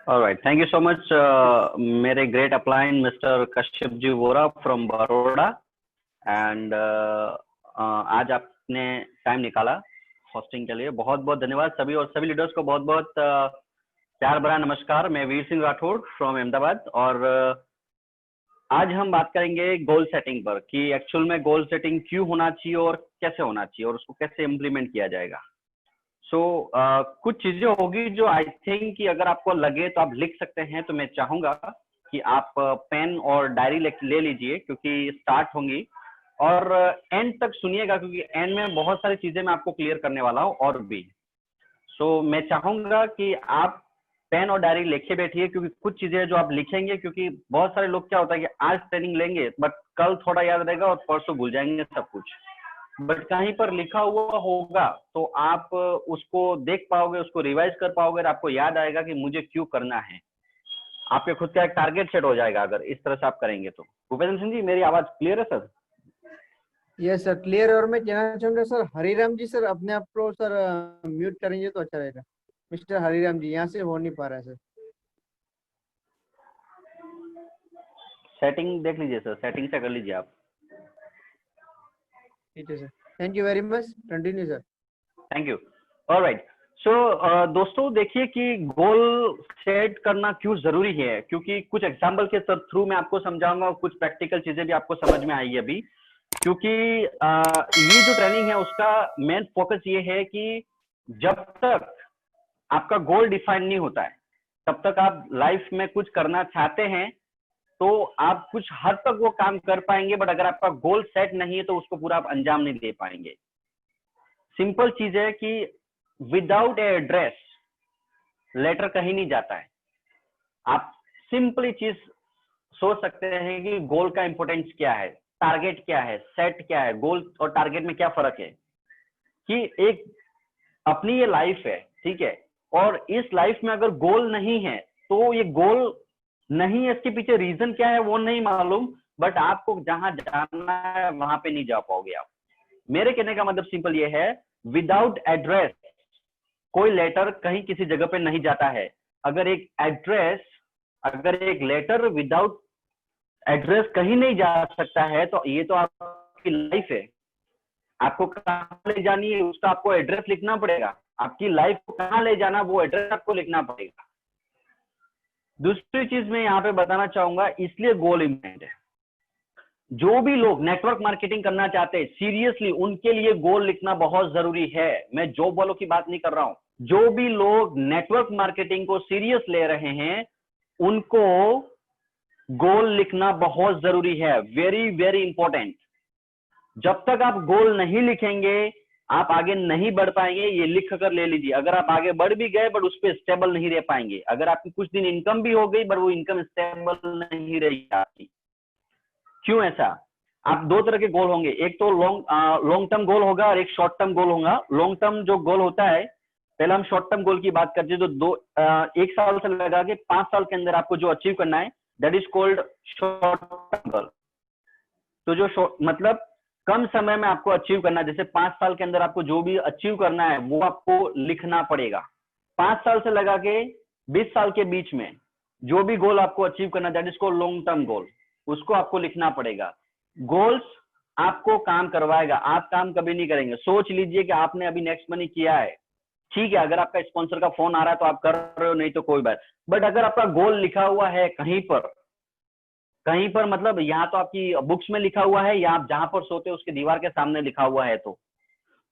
Alright, thank you so much, मेरे great upline Mr. Kashyap ji Vora from Baroda and आज आपने time निकाला होस्टिंग के लिए, बहुत बहुत धन्यवाद सभी, और सभी लीडर्स को बहुत बहुत प्यार भरा नमस्कार। मैं वीर सिंह राठौड़ फ्रॉम अहमदाबाद, और आज हम बात करेंगे गोल सेटिंग पर कि एक्चुअल में गोल सेटिंग क्यों होना चाहिए और कैसे होना चाहिए और उसको कैसे इम्प्लीमेंट किया जाएगा। कुछ चीजें होगी जो आई थिंक कि अगर आपको लगे तो आप लिख सकते हैं, तो मैं चाहूंगा कि आप पेन और डायरी ले लीजिए, क्योंकि स्टार्ट होंगी, और एंड तक सुनिएगा, क्योंकि एंड में बहुत सारी चीजें मैं आपको क्लियर करने वाला हूँ और भी। मैं चाहूंगा कि आप पेन और डायरी लेके बैठिए, क्योंकि कुछ चीजें जो आप लिखेंगे, क्योंकि बहुत सारे लोग क्या होता है कि आज ट्रेनिंग लेंगे बट कल थोड़ा याद रहेगा और परसों भूल जाएंगे सब कुछ, बट कहीं पर लिखा हुआ होगा तो आप उसको देख पाओगे, उसको रिवाइज कर पाओगे और आपको याद आएगा कि मुझे क्यों करना है। आपके खुद का एक टारगेट सेट हो जाएगा अगर इस तरह से आप करेंगे तो। भूपेंद्र सिंह जी, मेरी आवाज क्लियर है सर? Yes sir, clear. और मैं कहना चाहूंगा सर, हरिराम जी सर अपने आप को सर म्यूट करेंगे तो अच्छा रहेगा। मिस्टर हरिराम जी यहाँ से हो नहीं पा रहा है सर। सेटिंग देख लीजिए सर, सेटिंग से कर लीजिए आप। ठीक है sir, thank you very much, continue sir. Thank you. Alright, दोस्तों देखिए कि गोल सेट करना क्यों जरूरी है, क्योंकि कुछ एग्जाम्पल के थ्रू मैं आपको समझाऊंगा और कुछ प्रैक्टिकल चीजें भी आपको समझ में आएगी अभी, क्योंकि ये जो ट्रेनिंग है उसका मेन फोकस ये है कि जब तक आपका गोल डिफाइन नहीं होता है तब तक आप लाइफ में कुछ करना चाहते हैं तो आप कुछ हद तक वो काम कर पाएंगे, बट अगर आपका गोल सेट नहीं है तो उसको पूरा आप अंजाम नहीं दे पाएंगे। सिंपल चीज है कि विदाउट एड्रेस लेटर कहीं नहीं जाता है। आप सिंपली चीज सोच सकते हैं कि गोल का इंपोर्टेंस क्या है, टारगेट क्या है, सेट क्या है, गोल और टारगेट में क्या फर्क है। कि एक अपनी ये लाइफ है, ठीक है, और इस लाइफ में अगर गोल नहीं है तो ये गोल नहीं है, इसके पीछे रीजन क्या है वो नहीं मालूम, बट आपको जहां जाना है वहां पे नहीं जा पाओगे आप। मेरे कहने का मतलब सिंपल ये है, विदाउट एड्रेस कोई लेटर कहीं किसी जगह पे नहीं जाता है। अगर एक लेटर विदाउट एड्रेस कहीं नहीं जा सकता है तो ये तो आपकी लाइफ है। आपको कहां ले जानी है उसका आपको एड्रेस लिखना पड़ेगा, आपकी लाइफ को कहां ले जाना वो एड्रेस आपको लिखना पड़ेगा। दूसरी चीज मैं यहाँ पे बताना चाहूंगा, इसलिए गोल इंपॉर्टेंट है। जो भी लोग नेटवर्क मार्केटिंग करना चाहते हैं सीरियसली उनके लिए गोल लिखना बहुत जरूरी है। मैं जॉब वालों की बात नहीं कर रहा हूं, जो भी लोग नेटवर्क मार्केटिंग को सीरियस ले रहे हैं उनको गोल लिखना बहुत जरूरी है, वेरी वेरी इंपॉर्टेंट। जब तक आप गोल नहीं लिखेंगे आप आगे नहीं बढ़ पाएंगे। ये लिख कर ले लीजिए, अगर आप आगे बढ़ भी गए बट उस पर स्टेबल नहीं रह पाएंगे। अगर आपकी कुछ दिन इनकम भी हो गई बट वो इनकम स्टेबल नहीं रहेगी आपकी। क्यों ऐसा? आप दो तरह के गोल होंगे, एक तो लॉन्ग टर्म गोल होगा और एक शॉर्ट टर्म गोल होगा। लॉन्ग टर्म जो गोल होता है, पहले हम शॉर्ट टर्म गोल की बात करते हैं, जो एक साल से लगा के 5 साल के अंदर आपको जो अचीव करना है that is called short term goal. तो जो मतलब कम समय में आपको अचीव करना, जैसे 5 साल के अंदर आपको जो भी अचीव करना है वो आपको लिखना पड़ेगा। 5 साल से लगा के 20 साल के बीच में जो भी गोल आपको अचीव करना that is called long term goal, उसको आपको लिखना पड़ेगा। गोल्स आपको काम करवाएगा, आप काम कभी नहीं करेंगे। सोच लीजिए कि आपने अभी नेक्स्ट मनी किया है, ठीक है, अगर आपका स्पॉन्सर का फोन आ रहा है तो आप कर रहे हो, नहीं तो कोई बात, बट अगर आपका गोल लिखा हुआ है कहीं पर मतलब यहाँ तो आपकी बुक्स में लिखा हुआ है या आप जहां पर सोते हो उसके दीवार के सामने लिखा हुआ है, तो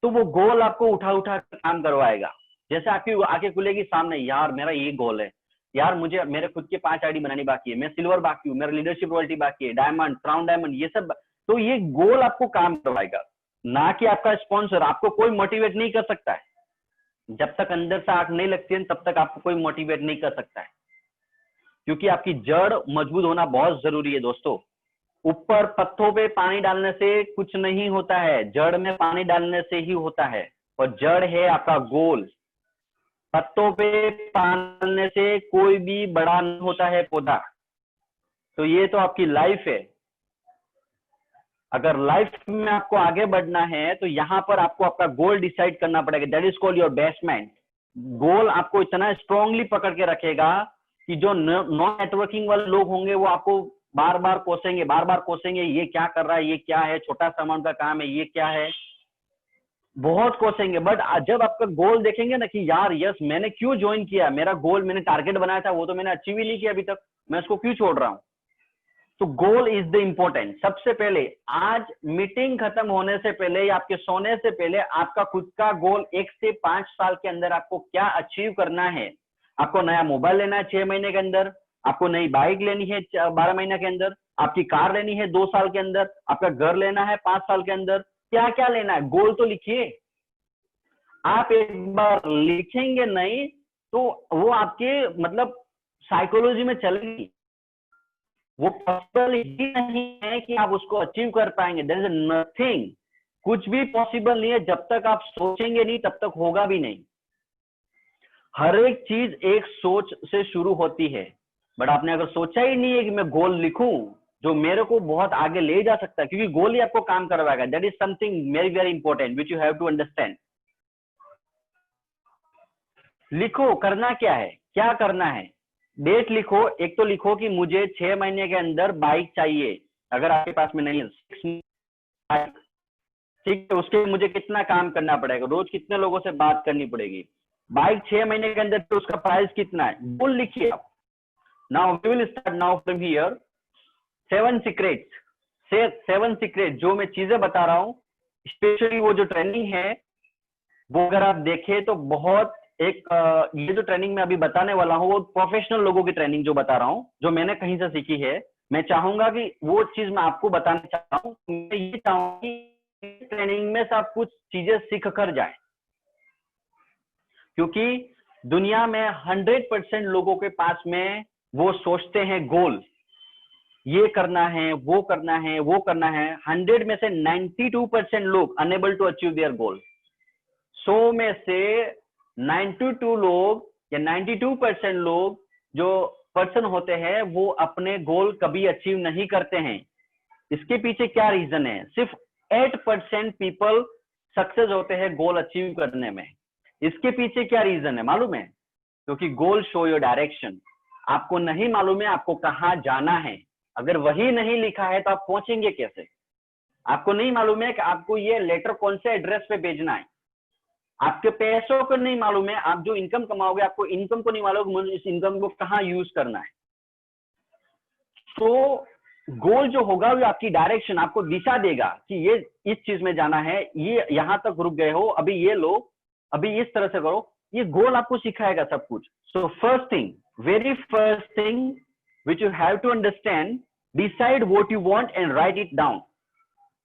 वो गोल आपको उठा उठा कर काम करवाएगा। जैसे आपकी आंखें खुलेगी सामने, यार मेरा ये गोल है, यार मुझे मेरे खुद के 5 आईडी बनानी बाकी है, मैं सिल्वर बाकी हूँ, मेरा लीडरशिप रॉयल्टी बाकी है, डायमंड, क्राउन डायमंड, ये सब। तो ये गोल आपको काम करवाएगा, ना कि आपका स्पॉन्सर। आपको कोई मोटिवेट नहीं कर सकता है, जब तक अंदर से आग नहीं लगती है तब तक आपको कोई मोटिवेट नहीं कर सकता है, क्योंकि आपकी जड़ मजबूत होना बहुत जरूरी है दोस्तों। ऊपर पत्तों पे पानी डालने से कुछ नहीं होता है, जड़ में पानी डालने से ही होता है, और जड़ है आपका गोल। पत्तों पे पानी डालने से कोई भी बड़ा नहीं होता है पौधा। तो ये तो आपकी लाइफ है। अगर लाइफ में आपको आगे बढ़ना है तो यहां पर आपको आपका गोल डिसाइड करना पड़ेगा, that is called your basement. Goal आपको इतना स्ट्रांगली पकड़ के रखेगा कि जो नॉन नेटवर्किंग वाले लोग होंगे वो आपको बार बार कोसेंगे, ये क्या कर रहा है, ये क्या है, छोटा सा अमाउंट का काम है, ये क्या है, बहुत कोसेंगे। बट जब आपका गोल देखेंगे ना कि यार यस मैंने क्यों ज्वाइन किया, मेरा गोल मैंने टारगेट बनाया था वो तो मैंने अचीव ही नहीं किया अभी तक, मैं उसको क्यों छोड़ रहा हूं। तो गोल इज द इम्पोर्टेंट। सबसे पहले आज मीटिंग खत्म होने से पहले या आपके सोने से पहले आपका खुद का गोल 1 से 5 साल के अंदर आपको क्या अचीव करना है। आपको नया मोबाइल लेना है 6 महीने के अंदर, आपको नई बाइक लेनी है 12 महीने के अंदर, आपकी कार लेनी है 2 साल के अंदर, आपका घर लेना है 5 साल के अंदर, क्या क्या लेना है, गोल तो लिखिए। आप एक बार लिखेंगे नहीं तो वो आपके मतलब साइकोलॉजी में चलेगी, वो पॉसिबल ही नहीं है कि आप उसको अचीव कर पाएंगे। देयर इज नथिंग, कुछ भी पॉसिबल नहीं है जब तक आप सोचेंगे नहीं तब तक होगा भी नहीं। हर एक चीज एक सोच से शुरू होती है, बट आपने अगर सोचा ही नहीं है कि मैं गोल लिखूं जो मेरे को बहुत आगे ले जा सकता है, क्योंकि गोल ही आपको काम करवाएगा। That is something very very important which you have to understand. लिखो करना क्या है, क्या करना है, डेट लिखो। एक तो लिखो कि मुझे 6 महीने के अंदर बाइक चाहिए, अगर आपके पास में नहीं है ठीक है, उसके लिए मुझे कितना काम करना पड़ेगा, रोज कितने लोगों से बात करनी पड़ेगी, बाइक 6 महीने के अंदर तो उसका प्राइस कितना है, गोल लिखिए आप। Now we will start now from here 7 secrets. 7 secret जो मैं चीजें बता रहा हूँ, स्पेशली वो जो ट्रेनिंग है वो अगर आप देखें तो बहुत एक ये जो ट्रेनिंग मैं अभी बताने वाला हूँ वो प्रोफेशनल लोगों की ट्रेनिंग जो बता रहा हूँ, जो मैंने कहीं से सीखी है। मैं चाहूंगा कि वो चीज मैं आपको बताना चाहता हूँ। मैं ये चाहूंगा कि ट्रेनिंग में से आप कुछ चीजें सीख कर जाए, क्योंकि दुनिया में 100% लोगों के पास में वो सोचते हैं गोल, ये करना है, वो करना है, वो करना है। 100 में से 92% लोग unable to achieve their goal. 100 में से 92 लोग या 92% लोग जो पर्सन होते हैं वो अपने गोल कभी अचीव नहीं करते हैं। इसके पीछे क्या रीजन है? सिर्फ 8% पीपल सक्सेस होते हैं गोल अचीव करने में। इसके पीछे क्या रीजन है मालूम है? क्योंकि गोल शो योर डायरेक्शन। आपको नहीं मालूम है आपको कहाँ जाना है, अगर वही नहीं लिखा है तो आप पहुंचेंगे कैसे? आपको नहीं मालूम है कि आपको ये लेटर कौन से एड्रेस पे भेजना है, आपके पैसों को नहीं मालूम है, आप जो इनकम कमाओगे आपको इनकम को नहीं मालूम मुझे इस इनकम को कहाँ यूज करना है। तो गोल जो होगा वो आपकी डायरेक्शन, आपको दिशा देगा कि ये इस चीज में जाना है, ये यहां तक रुक गए हो, अभी ये लो, अभी इस तरह से करो। ये गोल आपको सिखाएगा सब कुछ। So first thing, very first thing which you have to understand, decide what you want and write it down.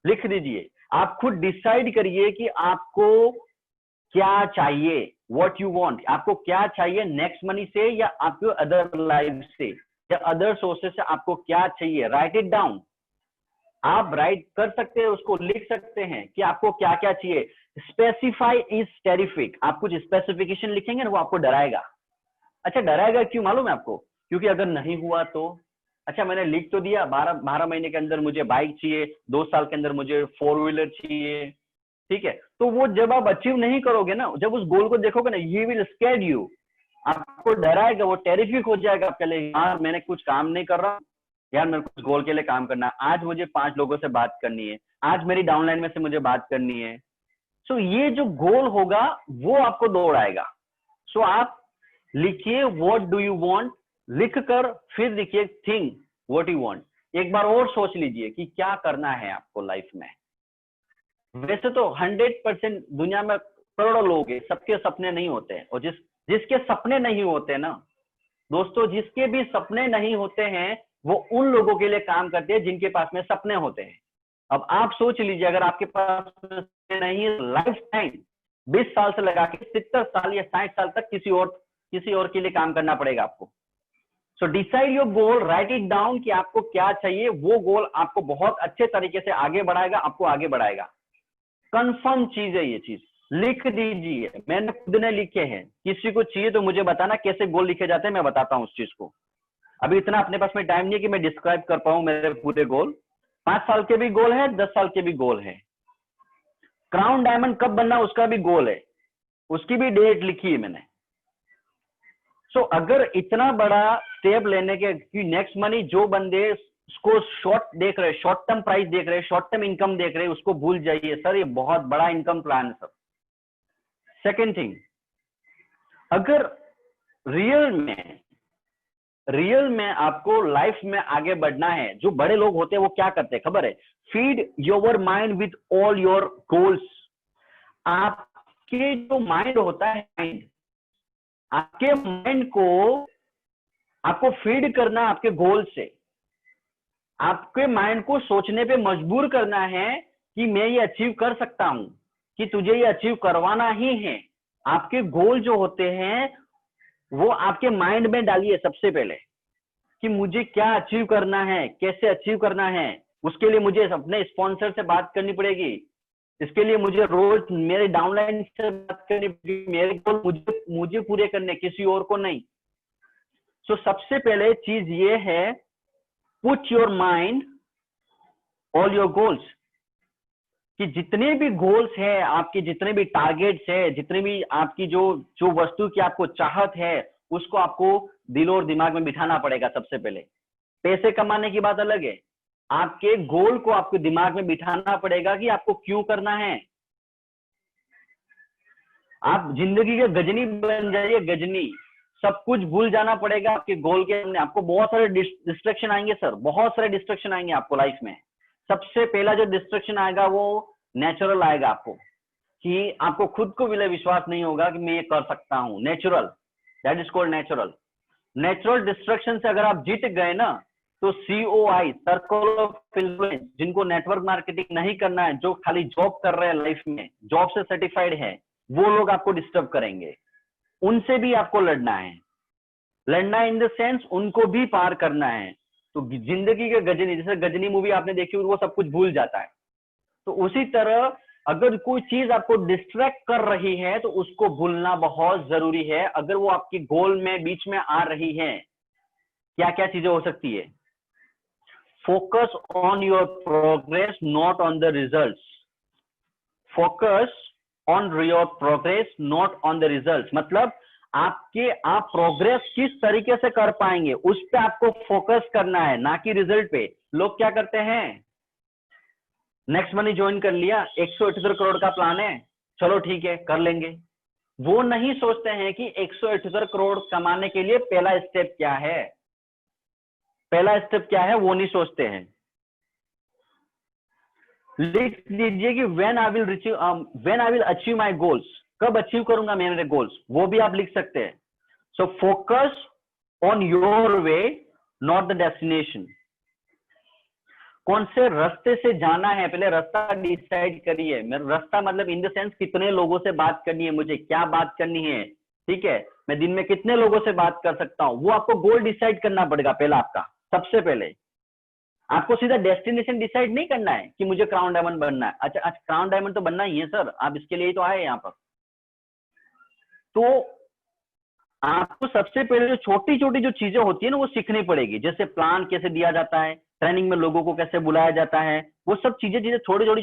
लिख दीजिए, आप खुद डिसाइड करिए कि आपको क्या चाहिए, व्हाट यू वांट। आपको क्या चाहिए नेक्स्ट मनी से या आपके अदर लाइफ से या अदर सोर्सेस से, आपको क्या चाहिए, राइट इट डाउन। आप राइट कर सकते हैं, उसको लिख सकते हैं कि आपको क्या क्या चाहिए। Specify is terrific. आप कुछ स्पेसिफिकेशन लिखेंगे ना वो आपको डराएगा। अच्छा डराएगा क्यों मालूम है आपको? क्योंकि अगर नहीं हुआ तो, अच्छा मैंने लिख तो दिया 12 महीने के अंदर मुझे बाइक चाहिए, 2 साल के अंदर मुझे 4 व्हीलर चाहिए, ठीक है, तो वो जब आप अचीव नहीं करोगे ना, जब उस गोल को देखोगे ना, ही विल स्कैर यू, आपको डराएगा, वो टेरिफिक हो जाएगा आपके लिए। यार मैंने कुछ काम नहीं कर रहा, यार मेरे कुछ गोल के लिए काम करना, आज मुझे 5 लोगों से बात करनी है, आज मेरी डाउनलाइन में से मुझे बात करनी है। सो ये जो गोल होगा वो आपको दौड़ाएगा। सो आप लिखिए व्हाट डू यू वांट, लिख कर फिर लिखिए थिंक व्हाट यू वांट। एक बार और सोच लीजिए कि क्या करना है आपको लाइफ में। वैसे तो 100% दुनिया में करोड़ों लोग हैं, सबके सपने नहीं होते हैं, और जिसके सपने नहीं होते ना दोस्तों, जिसके भी सपने नहीं होते हैं वो उन लोगों के लिए काम करते हैं जिनके पास में सपने होते हैं। अब आप सोच लीजिए, अगर आपके पास नहीं, लाइफ टाइम 20 साल से लगा के 70 साल या 60 साल तक किसी और के लिए काम करना पड़ेगा आपको। So decide your goal, right it down कि आपको क्या चाहिए। वो गोल आपको बहुत अच्छे तरीके से आगे बढ़ाएगा, आपको आगे बढ़ाएगा। कंफर्म चीज है ये चीज, लिख दीजिए। मैंने खुद ने लिखे हैं, किसी को चाहिए तो मुझे बताना कैसे गोल लिखे जाते हैं, मैं बताता हूं उस चीज को। अभी इतना अपने पास में टाइम नहीं है कि मैं डिस्क्राइब कर पाऊं मेरे पूरे गोल। 5 साल के भी गोल है, 10 साल के भी गोल है। क्राउन डायमंड कब बनना उसका भी गोल है, उसकी भी डेट लिखी है मैंने। सो अगर इतना बड़ा स्टेप लेने के कि नेक्स्ट मनी, जो बंदे उसको शॉर्ट देख रहे, शॉर्ट टर्म प्राइस देख रहे, शॉर्ट टर्म इनकम देख रहे, उसको भूल जाइए सर, ये बहुत बड़ा इनकम प्लान है सर। सेकेंड थिंग, अगर रियल में आपको लाइफ में आगे बढ़ना है, जो बड़े लोग होते हैं वो क्या करते हैं खबर है? Feed your mind with all your goals. आपके जो माइंड होता है, आपके माइंड को आपको फीड करना है आपके गोल से। आपके माइंड को सोचने पे मजबूर करना है कि मैं ये अचीव कर सकता हूं, कि तुझे ये अचीव करवाना ही है। आपके गोल जो होते हैं वो आपके माइंड में डालिए सबसे पहले, कि मुझे क्या अचीव करना है, कैसे अचीव करना है। उसके लिए मुझे अपने स्पॉन्सर से बात करनी पड़ेगी, इसके लिए मुझे रोज मेरे डाउनलाइन से बात करनी पड़ेगी। मेरे गोल मुझे पूरे करने, किसी और को नहीं। सो सबसे पहले चीज ये है, put your mind all your goals, कि जितने भी गोल्स है आपके, जितने भी टारगेट्स है, जितने भी आपकी जो वस्तु की आपको चाहत है, उसको आपको दिल और दिमाग में बिठाना पड़ेगा सबसे पहले। पैसे कमाने की बात अलग है, आपके गोल को आपके दिमाग में बिठाना पड़ेगा कि आपको क्यों करना है। आप जिंदगी के गजनी बन जाइए, गजनी। सब कुछ भूल जाना पड़ेगा आपके गोल के सामने। आपको बहुत सारे डिस्ट्रैक्शन आएंगे सर, बहुत सारे डिस्ट्रैक्शन आएंगे आपको लाइफ में। सबसे पहला जो डिस्ट्रैक्शन आएगा वो नेचुरल आएगा आपको, कि आपको खुद को भी विश्वास नहीं होगा कि मैं ये कर सकता हूं। Natural, that is called natural. Natural distraction से अगर आप जीत गए ना, तो COI, सर्कल ऑफ इन्फ्लुएंस, जिनको नेटवर्क मार्केटिंग नहीं करना है, जो खाली जॉब कर रहे हैं लाइफ में, जॉब से सर्टिफाइड है, वो लोग आपको डिस्टर्ब करेंगे। उनसे भी आपको लड़ना है। लड़ना इन द सेंस उनको भी पार करना है। तो जिंदगी के गजनी, जैसे गजनी मूवी आपने देखी, वो सब कुछ भूल जाता है। तो उसी तरह अगर कोई चीज आपको डिस्ट्रैक्ट कर रही है तो उसको भूलना बहुत जरूरी है। अगर वो आपकी गोल में बीच में आ रही है, क्या क्या चीजें हो सकती है? Focus on your progress, not on the results. Focus on your progress, not on the results. मतलब आप प्रोग्रेस किस तरीके से कर पाएंगे, उस पर आपको फोकस करना है, ना कि रिजल्ट पे। लोग क्या करते हैं, नेक्स्ट मनी ज्वाइन कर लिया, 178 करोड़ का प्लान है, चलो ठीक है कर लेंगे। वो नहीं सोचते हैं कि 178 करोड़ कमाने के लिए पहला स्टेप क्या है, पहला स्टेप क्या है, वो नहीं सोचते हैं। लिख लीजिए कि when I will achieve my goals, कब अचीव करूंगा मैं मेरे गोल्स, वो भी आप लिख सकते हैं। So focus on your way, not the destination. कौन से रास्ते से जाना है, पहले रास्ता डिसाइड करिए। मेरा रास्ता मतलब इन द सेंस कितने लोगों से बात करनी है, मुझे क्या बात करनी है, ठीक है, मैं दिन में कितने लोगों से बात कर सकता हूं, वो आपको गोल डिसाइड करना पड़ेगा पहला आपका। सबसे पहले आपको सीधा डेस्टिनेशन डिसाइड नहीं करना है कि मुझे क्राउन डायमंड बनना है। अच्छा क्राउन डायमंड तो बनना ही है सर, आप इसके लिए ही तो आए यहाँ पर। तो आपको सबसे पहले जो छोटी छोटी जो चीजें होती है ना, वो सीखनी पड़ेगी। जैसे प्लान कैसे दिया जाता है, ट्रेनिंग में लोगों को कैसे बुलाया जाता है, वो सब चीजें छोटी छोटी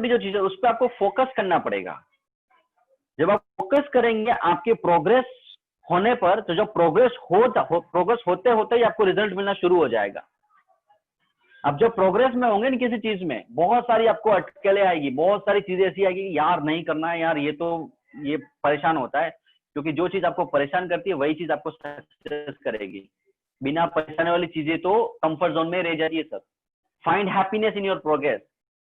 जो चीजें, उस पर आपको फोकस करना पड़ेगा। जब आप फोकस करेंगे आपके प्रोग्रेस होने पर, तो जब प्रोग्रेस होते होते ही आपको रिजल्ट मिलना शुरू हो जाएगा। अब जब प्रोग्रेस में होंगे ना किसी चीज में, बहुत सारी आपको अटकलें आएगी, बहुत सारी चीजें ऐसी आएगी, यार नहीं करना है यार, ये परेशान होता है। क्योंकि जो चीज आपको परेशान करती है वही चीज आपको सक्सेस करेगी। बिना परेशानी वाली चीजें तो कंफर्ट जोन में रह जाती है sir. Find happiness in your progress,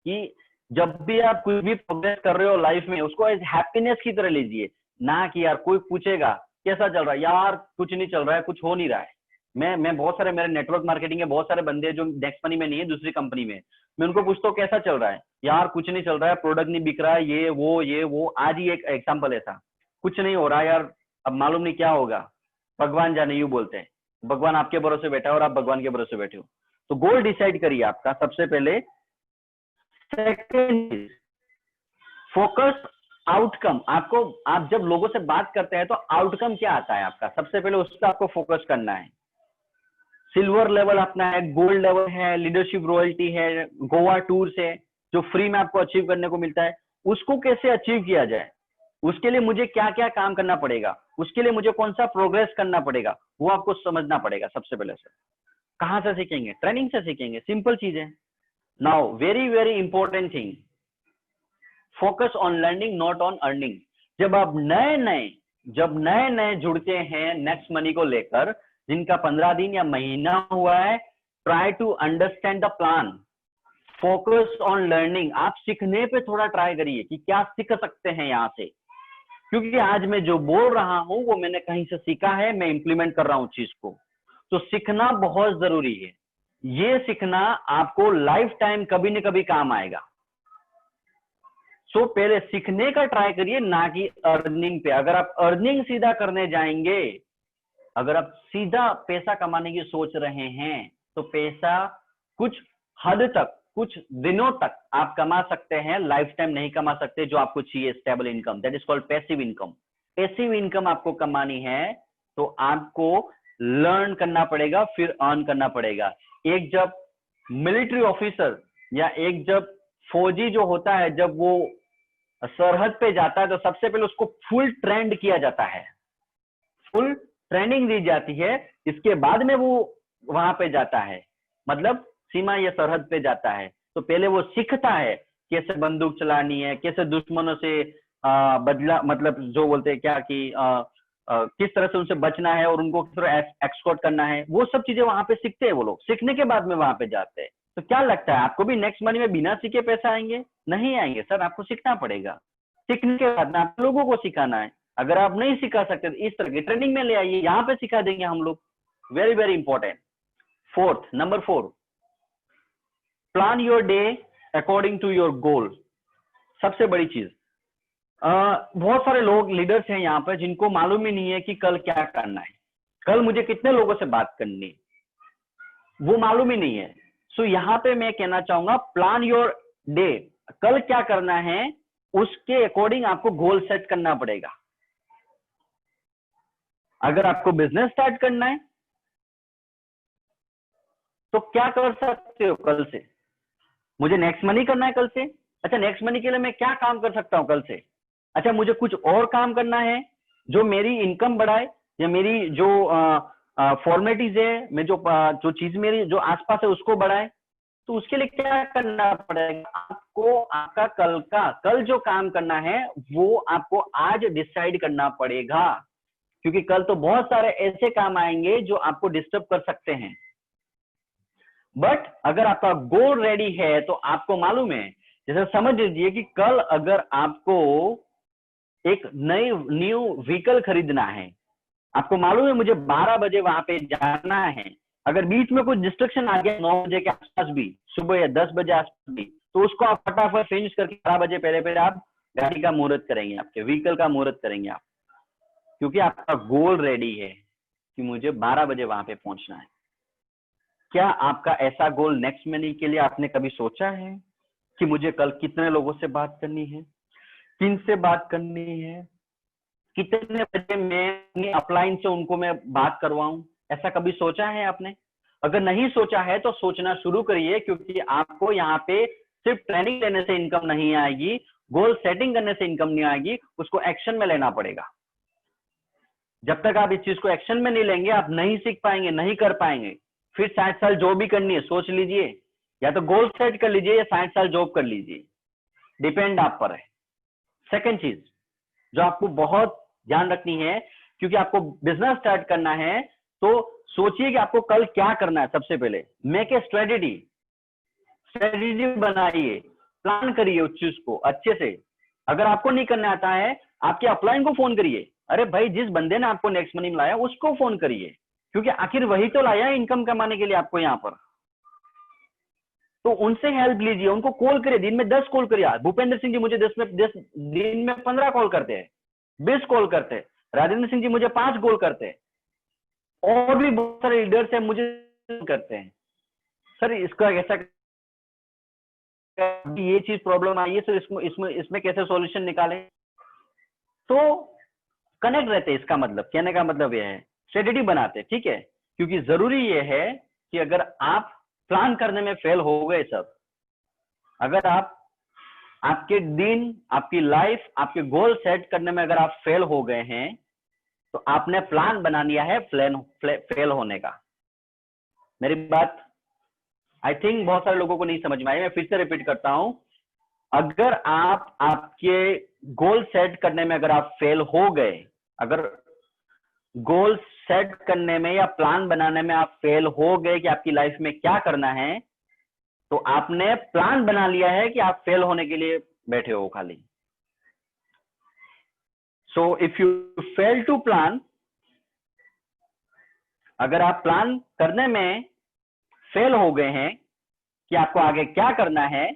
कि जब भी आप कुछ भी प्रोग्रेस कर रहे हो लाइफ में, उसको एज हैप्पीनेस की तरह लीजिए, ना कि यार कोई पूछेगा कैसा चल रहा है, यार कुछ नहीं चल रहा है, कुछ हो नहीं रहा है। मैं बहुत सारे, मेरे नेटवर्क मार्केटिंग के बहुत सारे बंदे जो नेक्स्ट मनी में नहीं है, दूसरी कंपनी में, मैं उनको पूछता हूँ कैसा चल रहा है, यार कुछ नहीं चल रहा है, प्रोडक्ट नहीं बिक रहा है, ये वो। आज ही एक एग्जाम्पल ऐसा, कुछ नहीं हो रहा यार, अब मालूम नहीं क्या होगा, भगवान जाने, यूं बोलते हैं। भगवान आपके भरोसे बैठा है और आप भगवान के भरोसे बैठे हो। तो गोल डिसाइड करिए आपका सबसे पहले। Second, focus outcome. आप जब लोगों से बात करते हैं तो आउटकम क्या आता है आपका, सबसे पहले उस पर आपको फोकस करना है। सिल्वर लेवल अपना है, गोल्ड लेवल है, लीडरशिप रॉयल्टी है, गोवा टूर्स है, जो फ्री में आपको अचीव करने को मिलता है, उसको कैसे अचीव किया जाए, उसके लिए मुझे क्या क्या काम करना पड़ेगा। उसके लिए मुझे कौन सा प्रोग्रेस करना पड़ेगा वो आपको समझना पड़ेगा सबसे पहले से। कहां से सीखेंगे? ट्रेनिंग से सीखेंगे, सिंपल चीज है। Now very very important thing, focus on learning not on earning. जब आप नए नए जुड़ते हैं नेक्स्ट मनी को लेकर, जिनका 15 दिन या महीना हुआ है, try to understand the plan, focus on learning. आप सीखने पे थोड़ा ट्राई करिए कि क्या सीख सकते हैं यहाँ से, क्योंकि आज मैं जो बोल रहा हूं वो मैंने कहीं से सीखा है, मैं इंप्लीमेंट कर रहा हूं चीज को। तो सीखना बहुत जरूरी है। ये सीखना आपको लाइफ टाइम कभी न कभी काम आएगा। सो पहले सीखने का ट्राई करिए, ना कि अर्निंग पे। अगर आप अर्निंग सीधा करने जाएंगे, अगर आप सीधा पैसा कमाने की सोच रहे हैं, तो पैसा कुछ हद तक, कुछ दिनों तक आप कमा सकते हैं, लाइफ टाइम नहीं कमा सकते। जो आपको चाहिए stable income, that is called passive income. Passive income आपको कमानी है तो आपको लर्न करना पड़ेगा, फिर अर्न करना पड़ेगा। एक जब मिलिट्री ऑफिसर या एक जब फौजी जो होता है, जब वो सरहद पे जाता है, तो सबसे पहले उसको फुल ट्रेंड किया जाता है, फुल ट्रेनिंग दी जाती है। इसके बाद में वो वहां पे जाता है, मतलब सीमा या सरहद पे जाता है। तो पहले वो सीखता है कैसे बंदूक चलानी है, कैसे दुश्मनों से बदला, मतलब जो बोलते हैं क्या कि किस तरह से उनसे बचना है और उनको किस तरह एक्सकोर्ट करना है, वो सब चीजें वहां पे सीखते हैं वो लोग। सीखने के बाद में वहां पे जाते हैं। तो क्या लगता है आपको भी नेक्स्ट मनी में बिना सीखे पैसा आएंगे? नहीं आएंगे सर, आपको सीखना पड़ेगा। सीखने के बाद में आप लोगों को सिखाना है। अगर आप नहीं सिखा सकते तो इस तरह की ट्रेनिंग में ले आइए, यहाँ पे सिखा देंगे हम लोग। Very very important. Fourth, number 4, plan your day according to your goal. सबसे बड़ी चीज, बहुत सारे लोग लीडर्स हैं यहाँ पर जिनको मालूम ही नहीं है कि कल क्या करना है, कल मुझे कितने लोगों से बात करनी है, वो मालूम ही नहीं है। सो यहाँ पे मैं कहना चाहूंगा, प्लान योर डे, कल क्या करना है उसके अकॉर्डिंग आपको गोल सेट करना पड़ेगा। अगर आपको बिजनेस स्टार्ट करना है तो क्या कर सकते हो कल से? मुझे नेक्स्ट मनी करना है कल से, अच्छा नेक्स्ट मनी के लिए मैं क्या काम कर सकता हूं कल से? अच्छा मुझे कुछ और काम करना है जो मेरी इनकम बढ़ाए, या मेरी जो फॉर्मेलिटीज है, मैं जो चीज मेरी जो आसपास है उसको बढ़ाए। तो उसके लिए क्या करना पड़ेगा आपको? आपका कल जो काम करना है वो आपको आज डिसाइड करना पड़ेगा, क्योंकि कल तो बहुत सारे ऐसे काम आएंगे जो आपको डिस्टर्ब कर सकते हैं। बट अगर आपका गोल रेडी है तो आपको मालूम है, जैसे समझ लीजिए कि कल अगर आपको एक न्यू व्हीकल खरीदना है, आपको मालूम है मुझे 12 बजे वहां पे जाना है। अगर बीच में कुछ डिस्ट्रक्शन आ गया 9 बजे के आसपास भी, सुबह या 10 बजे आसपास भी, तो उसको आप फटाफट फिनिश करके 12 बजे पहले आप गाड़ी का मुहूर्त करेंगे, आपके व्हीकल का मुहूर्त करेंगे आप, क्योंकि आपका गोल रेडी है कि मुझे 12 बजे वहां पे पहुंचना है। क्या आपका ऐसा गोल नेक्स्ट मनी के लिए आपने कभी सोचा है कि मुझे कल कितने लोगों से बात करनी है, किन से बात करनी है, कितने बजे मैं अपनी अपलाइन से उनको मैं बात करवाऊं? ऐसा कभी सोचा है आपने? अगर नहीं सोचा है तो सोचना शुरू करिए, क्योंकि आपको यहाँ पे सिर्फ ट्रेनिंग लेने से इनकम नहीं आएगी, गोल सेटिंग करने से इनकम नहीं आएगी, उसको एक्शन में लेना पड़ेगा। जब तक आप इस चीज को एक्शन में नहीं लेंगे आप नहीं सीख पाएंगे, नहीं कर पाएंगे। फिर 60 साल जॉब भी करनी है, सोच लीजिए, या तो गोल सेट कर लीजिए या 60 साल जॉब कर लीजिए, डिपेंड आप पर है। सेकंड चीज जो आपको बहुत ध्यान रखनी है, क्योंकि आपको बिजनेस स्टार्ट करना है, तो सोचिए कि आपको कल क्या करना है। सबसे पहले मेक ए स्ट्रेटेजी बनाइए, प्लान करिए उस चीज को अच्छे से। अगर आपको नहीं करना आता है, आपके अपलाइन को फोन करिए, अरे भाई जिस बंदे ने आपको नेक्स्ट मनी में लाया उसको फोन करिए, क्योंकि आखिर वही तो लाया इनकम कमाने के लिए आपको यहाँ पर। तो उनसे हेल्प लीजिए, उनको कॉल करिए, दिन में 10 कॉल करिए। भूपेंद्र सिंह जी मुझे 10 दिन में 15 कॉल करते हैं, 20 कॉल करते हैं। राजेंद्र सिंह जी मुझे 5 कॉल करते हैं, और भी बहुत सारे लीडर्स हैं मुझे करते हैं। सर इसका ऐसा ये चीज प्रॉब्लम आई है सर, इसमें कैसे सॉल्यूशन निकालें? तो कनेक्ट रहते हैं। इसका मतलब, कहने का मतलब यह है, स्ट्रेटेजी बनाते हैं, ठीक है। क्योंकि जरूरी यह है कि अगर आप प्लान करने में फेल हो गए सब, अगर आप आपके दिन, आपकी लाइफ, आपके गोल सेट करने में अगर आप फेल हो गए हैं, तो आपने प्लान बना लिया है फेल होने का। मेरी बात आई थिंक बहुत सारे लोगों को नहीं समझ में आई, मैं फिर से रिपीट करता हूं। अगर आप आपके गोल सेट करने में अगर आप फेल हो गए, अगर गोल सेट करने में या प्लान बनाने में आप फेल हो गए कि आपकी लाइफ में क्या करना है, तो आपने प्लान बना लिया है कि आप फेल होने के लिए बैठे हो खाली। So if you fail to plan, अगर आप प्लान करने में फेल हो गए हैं कि आपको आगे क्या करना है,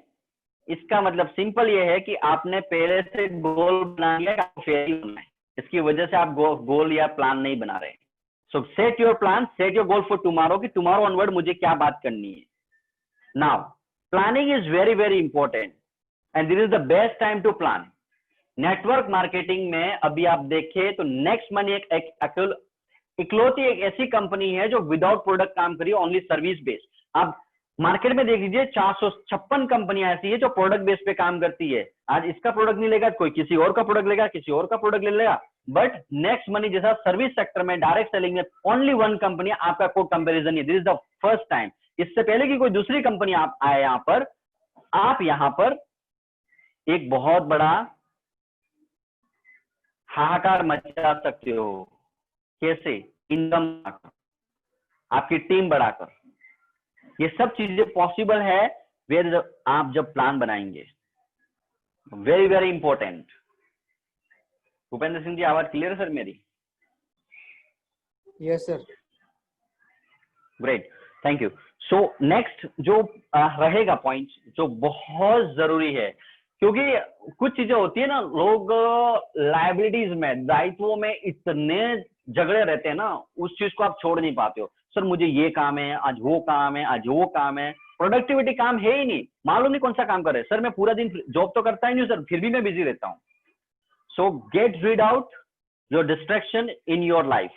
इसका मतलब सिंपल ये है कि आपने पहले से गोल बना लिया कि आपको फेल होना है, इसकी वजह से आप गोल या प्लान नहीं बना रहे। So set your plan, set your goal for tomorrow कि टुमारो ऑनवर्ड मुझे क्या बात करनी है। Now planning is very very important and this is the best time to plan. Network marketing में अभी आप देखें तो नेक्स्ट मनी एक इकलौती एक ऐसी कंपनी है जो विदाउट प्रोडक्ट काम करी, ओनली सर्विस बेस्ड। आप मार्केट में देख लीजिए 456 कंपनियां ऐसी है जो प्रोडक्ट बेस पे काम करती है। आज इसका प्रोडक्ट नहीं लेगा, कोई किसी और का प्रोडक्ट लेगा, किसी और का प्रोडक्ट ले लेगा। बट नेक्स्ट मनी जैसा सर्विस सेक्टर में डायरेक्ट सेलिंग में ओनली वन कंपनी, आपका कोई कंपेरिजन नहीं। This is the first time. इससे पहले कि कोई दूसरी कंपनी आप आए यहाँ पर, आप यहाँ पर एक बहुत बड़ा हाहाकार मचा सकते हो। कैसे? इनकम, आपकी टीम बढ़ाकर। ये सब चीजें पॉसिबल है आप जब प्लान बनाएंगे। Very very important. Bhupendra Singh ji, आवाज क्लियर है सर मेरी? Yes sir. Great, thank you. So next जो रहेगा पॉइंट जो बहुत जरूरी है, क्योंकि कुछ चीजें होती है ना, लोग लायबिलिटीज में, दायित्वों में इतने झगड़े रहते हैं ना, उस चीज को आप छोड़ नहीं पाते हो। सर मुझे ये काम है, आज वो काम है, आज वो काम है। प्रोडक्टिविटी काम है ही नहीं, मालूम नहीं कौन सा काम कर रहे हैं। सर मैं पूरा दिन जॉब तो करता ही नहीं सर, फिर भी मैं बिजी रहता हूँ। सो get rid out your distraction in your life.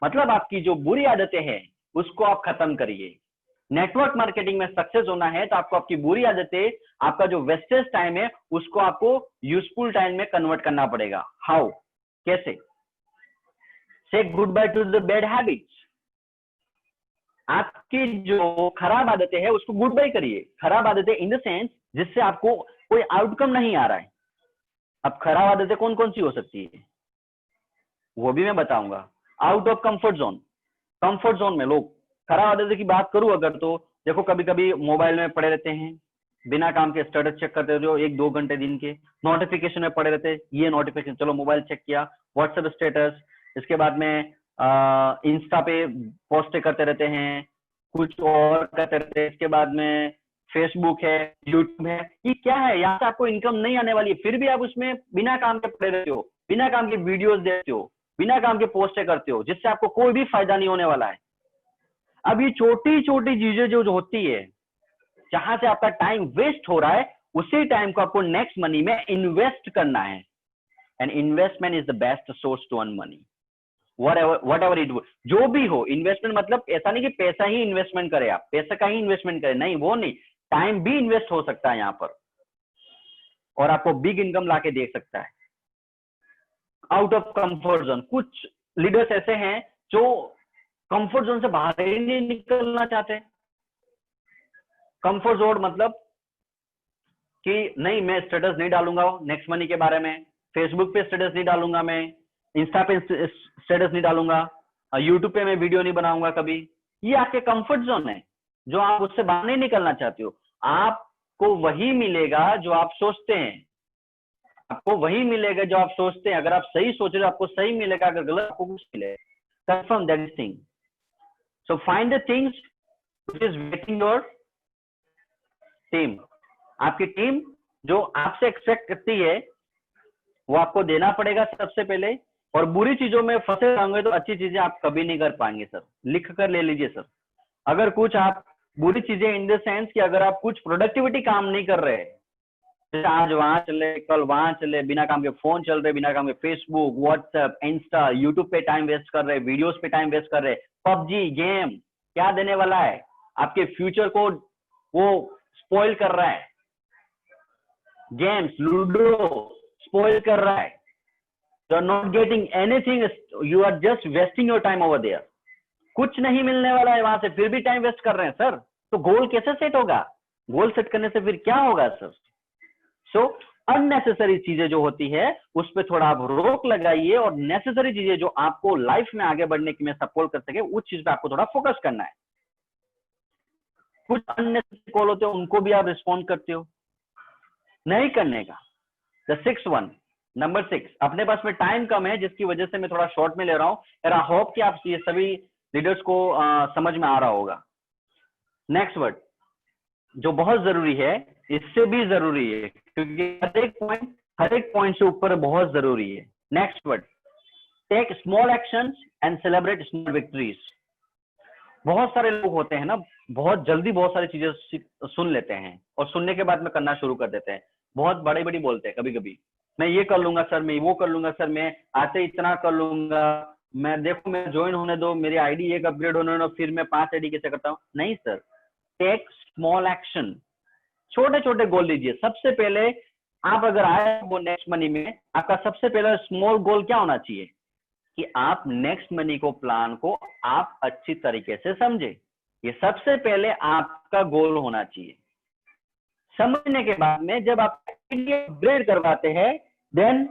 मतलब आपकी जो बुरी आदतें हैं उसको आप खत्म करिए। नेटवर्क मार्केटिंग में सक्सेस होना है तो आपको आपकी बुरी आदतें, आपका जो वेस्टेज टाइम है, उसको आपको यूजफुल टाइम में कन्वर्ट करना पड़ेगा। हाउ? कैसे? से good by two the bad habits. आपकी जो खराब आदतें हैं उसको गुड बाय करिए। खराब आदतें इन द सेंस जिससे आपको कोई आउटकम नहीं आ रहा है। अब खराब आदतें कौन कौन सी हो सकती है वो भी मैं बताऊंगा। Out of comfort zone. Comfort zone में लोग, खराब आदतें की बात करूं अगर, तो देखो कभी कभी मोबाइल में पड़े रहते हैं, बिना काम के स्टेटस चेक करते रहते हो 1-2 घंटे दिन के, नोटिफिकेशन में पड़े रहते हैं, ये नोटिफिकेशन, चलो मोबाइल चेक किया, व्हाट्सएप स्टेटस, इसके बाद में इंस्टा पे पोस्ट करते रहते हैं, कुछ और करते रहते हैं, इसके बाद में फेसबुक है, यूट्यूब है। ये क्या है? यहाँ से आपको इनकम नहीं आने वाली है, फिर भी आप उसमें बिना काम के पड़े रहते हो, बिना काम के वीडियोस देखते हो, बिना काम के पोस्टें करते हो, जिससे आपको कोई भी फायदा नहीं होने वाला है। अब ये छोटी छोटी चीजें जो होती है, जहां से आपका टाइम वेस्ट हो रहा है, उसी टाइम को आपको नेक्स्ट मनी में इन्वेस्ट करना है। And investment is the best source to earn money. Whatever it, जो भी हो इन्वेस्टमेंट, मतलब ऐसा नहीं कि पैसा ही इन्वेस्टमेंट करे, आप पैसा का ही इन्वेस्टमेंट करें, नहीं, वो नहीं। टाइम भी इन्वेस्ट हो सकता है यहाँ पर और आपको बिग इनकम लाके दे सकता है। आउट ऑफ कंफर्ट जोन, कुछ लीडर्स ऐसे हैं जो कंफर्ट जोन से बाहर ही नहीं निकलना चाहते। कंफर्ट जोन मतलब कि नहीं, मैं स्टेटस नहीं डालूंगा नेक्स्ट मनी के बारे में, फेसबुक पे स्टेटस नहीं डालूंगा, मैं इंस्टा पे स्टेटस नहीं डालूंगा, यूट्यूब पे मैं वीडियो नहीं बनाऊंगा कभी। ये आपके कंफर्ट जोन है जो आप उससे बाहर नहीं निकलना चाहते हो। आपको वही मिलेगा जो आप सोचते हैं, आपको वही मिलेगा जो आप सोचते हैं। अगर आप सही सोच रहे हो आपको सही मिलेगा, अगर गलत आपको कुछ मिलेगा। Confirm that thing. So find the things which is waiting your team. आपकी टीम जो आपसे एक्सपेक्ट करती है वो आपको देना पड़ेगा सबसे पहले। और बुरी चीजों में फंसे होंगे तो अच्छी चीजें आप कभी नहीं कर पाएंगे सर। लिख कर ले लीजिए सर। अगर कुछ आप बुरी चीजें इन द सेंस कि अगर आप कुछ प्रोडक्टिविटी काम नहीं कर रहे, आज वहां चले, कल वहां चले, बिना काम के फोन चल रहे, बिना काम के फेसबुक, व्हाट्सएप, इंस्टा, यूट्यूब पे टाइम वेस्ट कर रहे, वीडियोस पे टाइम वेस्ट कर रहे, पबजी गेम क्या देने वाला है? आपके फ्यूचर को वो स्पॉइल कर रहा है। गेम्स, लूडो स्पॉइल कर रहा है। You are not getting anything, you are just wasting your time over there. कुछ नहीं मिलने वाला है वहां से, फिर भी टाइम वेस्ट कर रहे हैं सर। तो गोल कैसे सेट होगा? गोल सेट करने से फिर क्या होगा सर? सो अननेसेसरी चीजें जो होती है उस पर थोड़ा आप रोक लगाइए, और नेसेसरी चीजें जो आपको लाइफ में आगे बढ़ने की में सपोर्ट कर सके, उस चीज पे आपको थोड़ा फोकस करना है। कुछ अननेसेसरी कॉल होते हैं, उनको भी आप रिस्पॉन्ड करते हो, नहीं करने का। द सिक्स वन, नंबर 6, अपने पास में टाइम कम है जिसकी वजह से मैं थोड़ा शॉर्ट में ले रहा हूं, और आई होप कि आप ये सभी लीडर्स को समझ में आ रहा होगा। नेक्स्ट वर्ड जो बहुत जरूरी है, इससे भी जरूरी है, क्योंकि हर एक पॉइंट से ऊपर बहुत जरूरी है। Next word, take small actions and celebrate small victories. बहुत सारे लोग होते हैं ना, बहुत जल्दी बहुत सारी चीजें सुन लेते हैं और सुनने के बाद में करना शुरू कर देते हैं। बहुत बड़ी बड़ी बोलते हैं कभी कभी, मैं ये कर लूंगा सर, मैं वो कर लूंगा सर, मैं आते इतना कर लूंगा, मैं देखो मैं ज्वाइन होने दो, मेरी आईडी एक अपग्रेड होने दो, फिर मैं 5 आईडी कैसे करता हूँ। नहीं सर, टेक स्मॉल एक्शन, छोटे छोटे गोल लीजिए। सबसे पहले आप अगर आए वो नेक्स्ट मनी में, आपका सबसे पहला स्मॉल गोल क्या होना चाहिए कि आप नेक्स्ट मनी को प्लान को आप अच्छी तरीके से समझे। ये सबसे पहले आपका गोल होना चाहिए। समझने के बाद में जब आप अपग्रेड करवाते हैं, then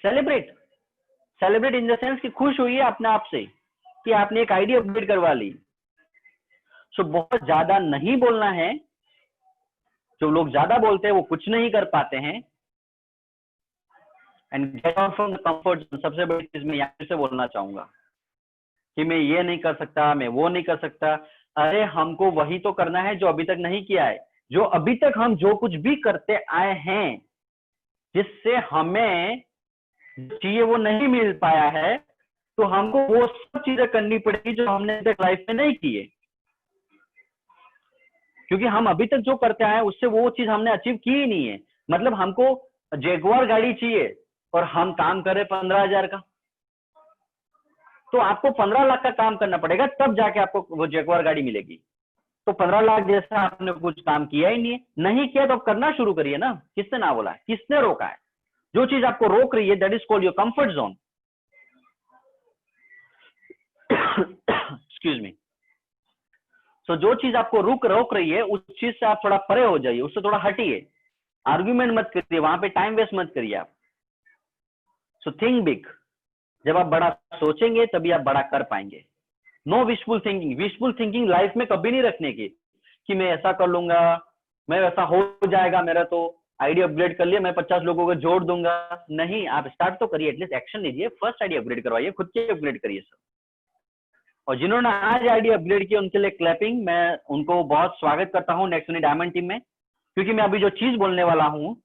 celebrate in the sense कि खुश हुई अपने आप से कि आपने एक आईडी अपग्रेड करवा ली। सो बहुत ज्यादा नहीं बोलना है। जो लोग ज्यादा बोलते हैं वो कुछ नहीं कर पाते हैं। And get out from the comfort zone. सबसे बड़ी चीज मैं यहाँ से बोलना चाहूंगा कि मैं ये नहीं कर सकता, मैं वो नहीं कर सकता। अरे हमको वही तो करना है जो अभी तक नहीं किया है। जो अभी तक हम जो कुछ भी करते आए हैं, जिससे हमें चाहिए वो नहीं मिल पाया है, तो हमको वो सब चीजें करनी पड़ेगी जो हमने अभी तक लाइफ में नहीं की है। क्योंकि हम अभी तक जो करते आए हैं उससे वो चीज हमने अचीव की ही नहीं है। मतलब हमको जैगुआर गाड़ी चाहिए और हम काम करें 15,000 का, तो आपको 15 लाख का काम करना पड़ेगा, तब जाके आपको वो जैगुआर गाड़ी मिलेगी। तो 15 लाख जैसा आपने कुछ काम किया ही नहीं है। नहीं किया तो करना शुरू करिए ना। किसने ना बोला है? किसने रोका है? जो चीज आपको रोक रही है, that is called your comfort zone. Excuse me. So जो चीज आपको रोक रही है, उस चीज से आप थोड़ा परे हो जाइए, उससे थोड़ा हटिए। आर्ग्यूमेंट मत करिए, वहां पे टाइम वेस्ट मत करिए आप। So think big. जब आप बड़ा सोचेंगे तभी आप बड़ा कर पाएंगे। No wishful thinking. Wishful thinking life में कभी नहीं रखने की कि मैं ऐसा कर लूंगा, मैं ऐसा हो जाएगा, मेरा तो आईडी अपग्रेड कर लिया, मैं 50 लोगों को जोड़ दूंगा। नहीं, आप स्टार्ट तो करिए, एटलीस्ट एक्शन लीजिए। फर्स्ट आईडी अपग्रेड करवाइए, खुद के अपग्रेड करिए सर। और जिन्होंने आज आईडी अपग्रेड की उनके लिए क्लैपिंग। मैं उनको बहुत स्वागत करता हूँ नेक्स्ट मनी डायमंड टीम में। क्योंकि मैं अभी जो चीज बोलने वाला हूँ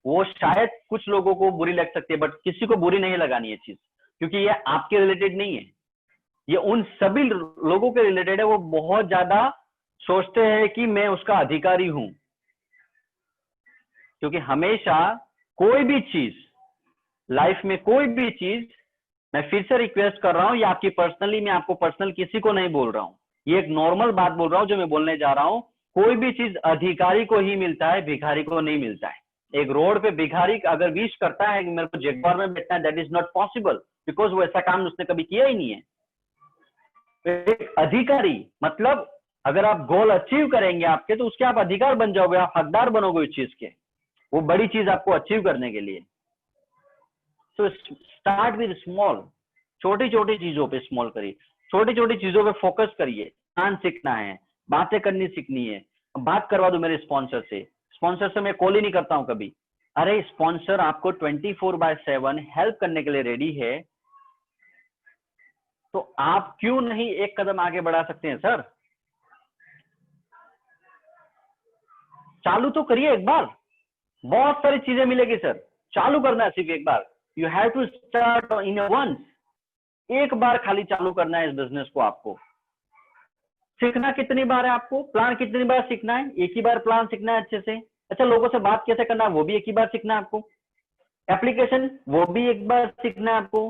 वो शायद कुछ लोगों को बुरी लग सकती है, बट किसी को बुरी नहीं लगानी है चीज, क्योंकि ये आपके रिलेटेड नहीं है, ये उन सभी लोगों के रिलेटेड है। वो बहुत ज्यादा सोचते हैं कि मैं उसका अधिकारी हूं। क्योंकि हमेशा कोई भी चीज लाइफ में, कोई भी चीज, मैं फिर से रिक्वेस्ट कर रहा हूं, ये आपकी पर्सनली, मैं आपको पर्सनल किसी को नहीं बोल रहा हूं, ये एक नॉर्मल बात बोल रहा हूं जो मैं बोलने जा रहा हूं। कोई भी चीज अधिकारी को ही मिलता है, भिखारी को नहीं मिलता है। एक रोड पे भिखारी अगर विश करता है कि मेरे को जगबार में बैठना है, that is not possible, because वो ऐसा काम उसने कभी किया ही नहीं है। एक अधिकारी मतलब अगर आप गोल अचीव करेंगे आपके, तो उसके आप अधिकार बन जाओगे, आप हकदार बनोगे उस चीज के, वो बड़ी चीज आपको अचीव करने के लिए। So start with small. छोटी छोटी चीजों पे स्मॉल करिए, छोटी छोटी चीजों पे फोकस करिए। ज्ञान सीखना है, बातें करनी सीखनी है। बात करवा दो मेरे स्पॉन्सर से। स्पॉन्सर से मैं कॉल ही नहीं करता हूं कभी। अरे स्पॉन्सर आपको 24/7 हेल्प करने के लिए रेडी है, तो आप क्यों नहीं एक कदम आगे बढ़ा सकते हैं सर? चालू तो करिए एक बार, बहुत सारी चीजें मिलेगी सर। चालू करना है सिर्फ एक बार। You have to start in once. एक बार खाली चालू करना है इस बिजनेस को। आपको सीखना कितनी बार है, आपको प्लान कितनी बार सीखना है? एक ही बार प्लान सीखना है अच्छे से। अच्छा, लोगों से बात कैसे करना है वो भी एक ही बार सीखना है आपको। एप्लीकेशन वो भी एक बार सीखना है आपको।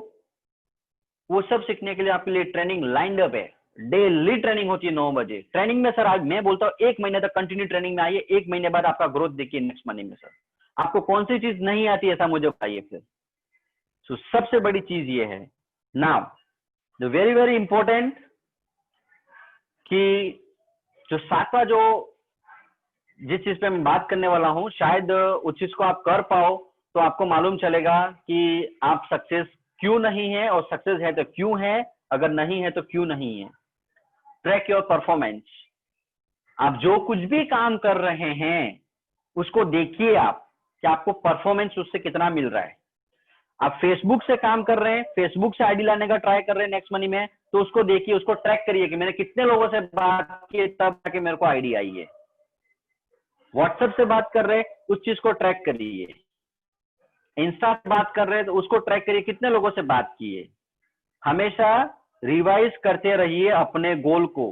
वो सब सीखने के लिए आपके लिए ट्रेनिंग लाइंड अप है। डेली ट्रेनिंग होती है 9 बजे। ट्रेनिंग में सर आज मैं बोलता हूँ 1 महीने तक कंटिन्यू ट्रेनिंग में आइए। 1 महीने बाद आपका ग्रोथ देखिए नेक्स्ट मनी में सर। आपको कौन सी चीज नहीं आती ऐसा मुझे बताइए फिर। तो सबसे बड़ी चीज ये है। Now the very very important कि जो सातवां जो जिस चीज पे मैं बात करने वाला हूं, शायद उस चीज को आप कर पाओ तो आपको मालूम चलेगा कि आप सक्सेस क्यों नहीं है, और सक्सेस है तो क्यों है, अगर नहीं है तो क्यों नहीं है। Track your performance. आप जो कुछ भी काम कर रहे हैं उसको देखिए आप कि आपको परफॉर्मेंस उससे कितना मिल रहा है। आप फेसबुक से काम कर रहे हैं, फेसबुक से आईडी लाने का ट्राई कर रहे हैं नेक्स्ट मनी में, तो उसको देखिए, उसको ट्रैक करिए कि मैंने कितने लोगों से बात की तब जाके मेरे को आईडी आई है। व्हाट्सएप से बात कर रहे हैं, उस चीज को ट्रैक करिए। इंस्टा से बात कर रहे हैं तो उसको ट्रैक करिए कितने लोगों से बात की है। हमेशा रिवाइज करते रहिए अपने गोल को।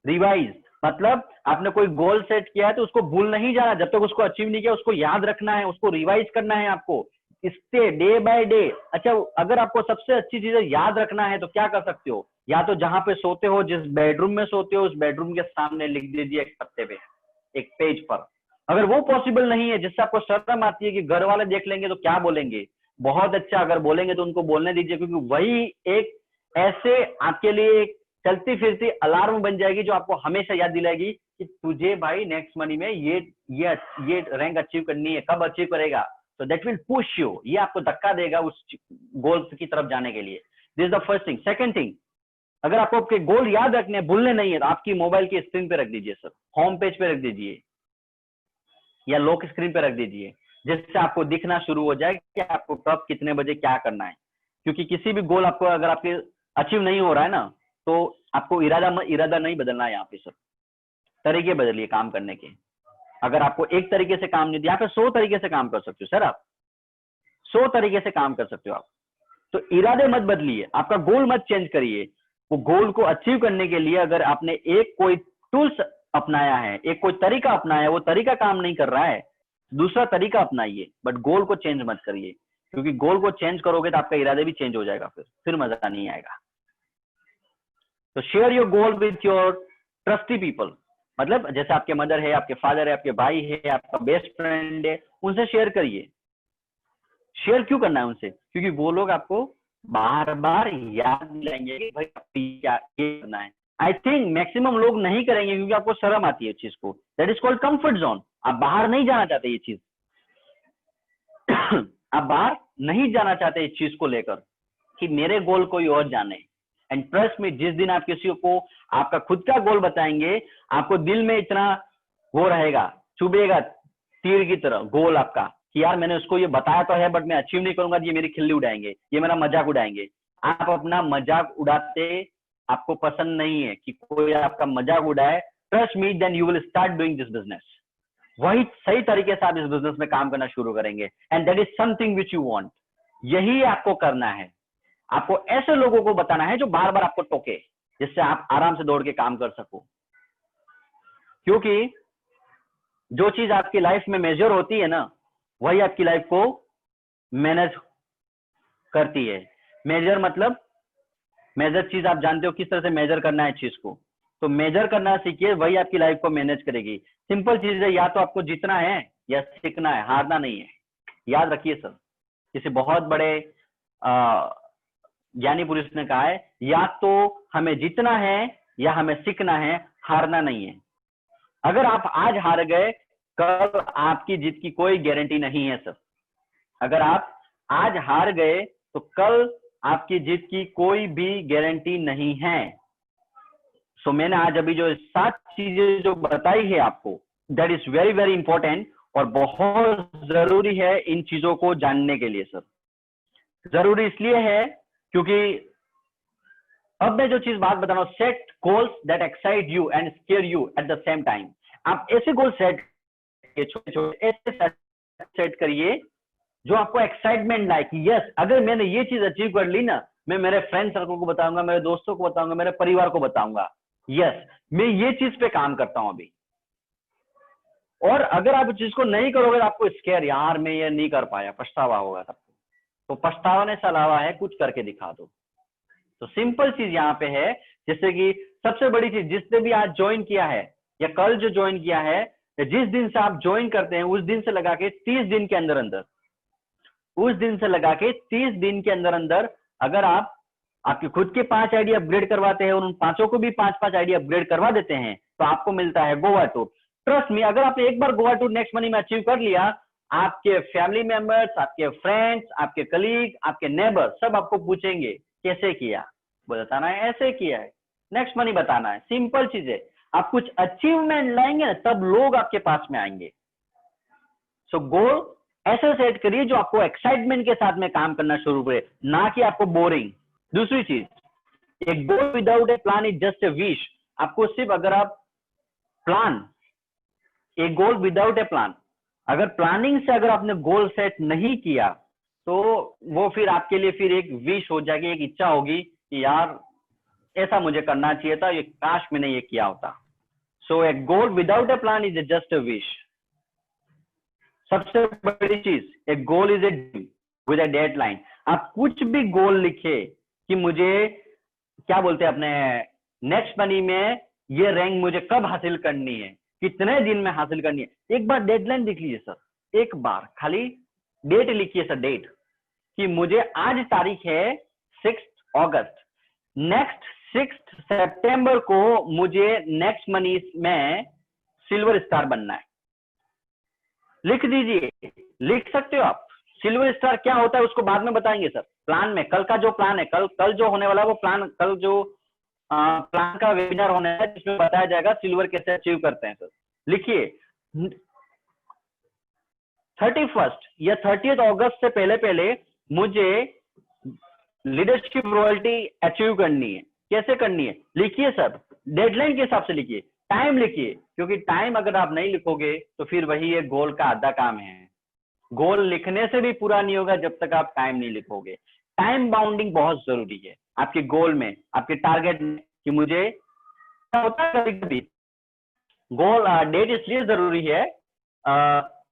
रिवाइज मतलब आपने कोई गोल सेट किया है तो उसको भूल नहीं जाना, जब तक उसको अचीव नहीं किया उसको याद रखना है, उसको रिवाइज करना है आपको इससे डे बाय डे। अच्छा, अगर आपको सबसे अच्छी चीजें याद रखना है तो क्या कर सकते हो, या तो जहां पे सोते हो, जिस बेडरूम में सोते हो, उस बेडरूम के सामने लिख दीजिए एक पत्ते पे, एक पेज पर। अगर वो पॉसिबल नहीं है, जिससे आपको शर्म आती है कि घर वाले देख लेंगे तो क्या बोलेंगे, बहुत अच्छा, अगर बोलेंगे तो उनको बोलने दीजिए, क्योंकि वही एक ऐसे आपके लिए एक चलती फिरती अलार्म बन जाएगी जो आपको हमेशा याद दिलाएगी कि तुझे भाई नेक्स्ट मनी में ये रैंक अचीव करनी है। कब अचीव करेगा, तो दैट विल पुश यू, ये आपको धक्का देगा उस गोल की तरफ जाने के लिए। This is the first thing. Second thing, अगर आपको आपके गोल याद रखने हैं, भूलने नहीं है, तो आपकी मोबाइल की स्क्रीन पे रख दीजिए सर, होम पेज पे रख दीजिए या लॉक स्क्रीन पे रख दीजिए, जिससे आपको दिखना शुरू हो जाए कि आपको कब कितने बजे क्या करना है। क्योंकि किसी भी गोल आपको अगर आपके अचीव नहीं हो रहा है ना, तो आपको इरादा नहीं बदलना है। यहाँ पे सर तरीके बदलिए काम करने के। अगर आपको एक तरीके से काम नहीं दिया, यहाँ पे 100 तरीके से काम कर सकते हो सर, आप 100 तरीके से काम कर सकते हो आप। तो इरादे मत बदलिए, आपका गोल मत चेंज करिए। वो गोल को अचीव करने के लिए अगर आपने एक कोई टूल्स अपनाया है, एक कोई तरीका अपनाया है, वो तरीका काम नहीं कर रहा है, दूसरा तरीका अपनाइए, बट गोल को चेंज मत करिए। क्योंकि गोल को चेंज करोगे तो आपका इरादे भी चेंज हो जाएगा, फिर मजा नहीं आएगा। तो share your goal with your trustee people. मतलब जैसे आपके मदर है, आपके फादर है, आपके भाई है, आपका बेस्ट फ्रेंड है, उनसे शेयर करिए। शेयर क्यों करना है उनसे, क्योंकि वो लोग आपको बार बार याद दिलाएंगे कि भाई क्या ये करना है। आई थिंक मैक्सिमम लोग नहीं करेंगे क्योंकि आपको शर्म आती है चीज को। That is called comfort zone. आप बाहर नहीं जाना चाहते ये चीज आप बाहर नहीं जाना चाहते इस चीज को लेकर कि मेरे गोल कोई और जाने। एंड ट्रस्ट में, जिस दिन आप किसी को आपका खुद का गोल बताएंगे, आपको दिल में इतना वो रहेगा, चुभेगा तीर की तरह गोल आपका, कि यार मैंने उसको ये बताया तो है बट मैं अचीव नहीं करूंगा, ये मेरी खिल्ली उड़ाएंगे, ये मेरा मजाक उड़ाएंगे। आप अपना मजाक उड़ाते आपको पसंद नहीं है कि कोई आपका मजाक उड़ाए। Trust me, then you will start doing this business. वही सही तरीके से आप इस बिजनेस में काम करना शुरू करेंगे। And that is something which you want. यही आपको करना है। आपको ऐसे लोगों को बताना है जो बार बार आपको टोके, जिससे आप आराम से दौड़ के काम कर सको। क्योंकि जो चीज आपकी लाइफ में मेजर होती है ना, वही आपकी लाइफ को मैनेज करती है। मेजर मतलब, मेजर चीज आप जानते हो किस तरह से मेजर करना है चीज को, तो मेजर करना सीखिए, वही आपकी लाइफ को मैनेज करेगी। सिंपल चीज है, या तो आपको जीतना है या सीखना है, हारना नहीं है। याद रखिए सर, किसी बहुत बड़े ज्ञानी पुरुष ने कहा है, या तो हमें जीतना है या हमें सीखना है, हारना नहीं है। अगर आप आज हार गए, कल आपकी जीत की कोई गारंटी नहीं है सर। अगर आप आज हार गए तो कल आपकी जीत की कोई भी गारंटी नहीं है। सो मैंने आज अभी जो 7 चीजें जो बताई है आपको, that is very very important और बहुत जरूरी है इन चीजों को जानने के लिए सर। जरूरी इसलिए है क्योंकि अब मैं जो चीज बात बता रहा हूं, set goals that excite you and square you at the same time. आप ऐसे गोल सेट, छोटे छोटे ऐसे सेट करिए जो आपको एक्साइटमेंट लाए कि यस, अगर मैंने ये चीज अचीव कर ली ना, मैं मेरे फ्रेंड सर्कल को बताऊंगा, मेरे दोस्तों को बताऊंगा, मेरे परिवार को बताऊंगा, यस मैं ये चीज पे काम करता हूं अभी। और अगर आप इस चीज को नहीं करोगे तो आपको स्केयर, यार मैं ये नहीं कर पाया, पछतावा होगा सबको। तो पछतावा से अलावा है कुछ करके दिखा दो। तो सिंपल चीज यहाँ पे है, जैसे कि सबसे बड़ी चीज, जिसने भी आज ज्वाइन किया है या कल जो ज्वाइन किया है, जिस दिन से आप ज्वाइन करते हैं उस दिन से लगा के 30 दिन के अंदर अंदर, उस दिन से लगा के 30 दिन के अंदर अंदर अगर आप आपके खुद के 5 आईडी अपग्रेड करवाते हैं और उन 5 को भी 5 आईडी अपग्रेड करवा देते हैं तो आपको मिलता है गोवा टूर। ट्रस्ट मी, अगर आपने एक बार गोवा टूर नेक्स्ट मनी में अचीव कर लिया, आपके फैमिली मेंबर्स, आपके फ्रेंड्स, आपके कलीग, आपके नेबर सब आपको पूछेंगे कैसे किया, बताना है ऐसे किया है, नेक्स्ट मनी बताना है। सिंपल चीज है, आप कुछ अचीवमेंट लाएंगे ना तब लोग आपके पास में आएंगे। सो गोल ऐसे सेट करिए जो आपको एक्साइटमेंट के साथ में काम करना शुरू करे, ना कि आपको बोरिंग। दूसरी चीज, एक goal without a plan is just a wish. आपको सिर्फ अगर आप प्लान, एक गोल विदाउट ए प्लान, अगर प्लानिंग से अगर आपने गोल सेट नहीं किया तो वो फिर आपके लिए फिर एक विश हो जाएगी, एक इच्छा होगी कि यार ऐसा मुझे करना चाहिए था, ये काश मैंने ये किया होता। So a goal without a plan is just a wish. सबसे बड़ी चीज, a goal is a dream with a deadline. आप कुछ भी गोल लिखे कि मुझे क्या बोलते हैं अपने नेक्स्ट मनी में ये रैंक मुझे कब हासिल करनी है, कितने दिन में हासिल करनी है, एक बार डेडलाइन लिख लीजिए सर, एक बार खाली डेट लिखिए सर, डेट कि मुझे आज तारीख है 6 अगस्त, नेक्स्ट 6 सितंबर को मुझे नेक्स्ट मनी में सिल्वर स्टार बनना है। लिख दीजिए, लिख सकते हो आप। सिल्वर स्टार क्या होता है उसको बाद में बताएंगे सर, प्लान में। कल का जो प्लान है, कल जो होने वाला है वो प्लान, कल जो प्लान का वेबिनार होने है जिसमें बताया जाएगा सिल्वर कैसे अचीव करते हैं सर। लिखिए 31 या 30 अगस्त से पहले पहले मुझे लीडरशिप रॉयल्टी अचीव करनी है। कैसे करनी है लिखिए सर, डेडलाइन के हिसाब से लिखिए, टाइम लिखिए, क्योंकि टाइम अगर आप नहीं लिखोगे तो फिर वही एक गोल का आधा काम है। गोल लिखने से भी पूरा नहीं होगा जब तक आप टाइम नहीं लिखोगे। टाइम बाउंडिंग बहुत जरूरी है आपके गोल में, आपके टारगेट में, कि मुझे क्या होता है कभी कभी गोल डेट इसलिए जरूरी है,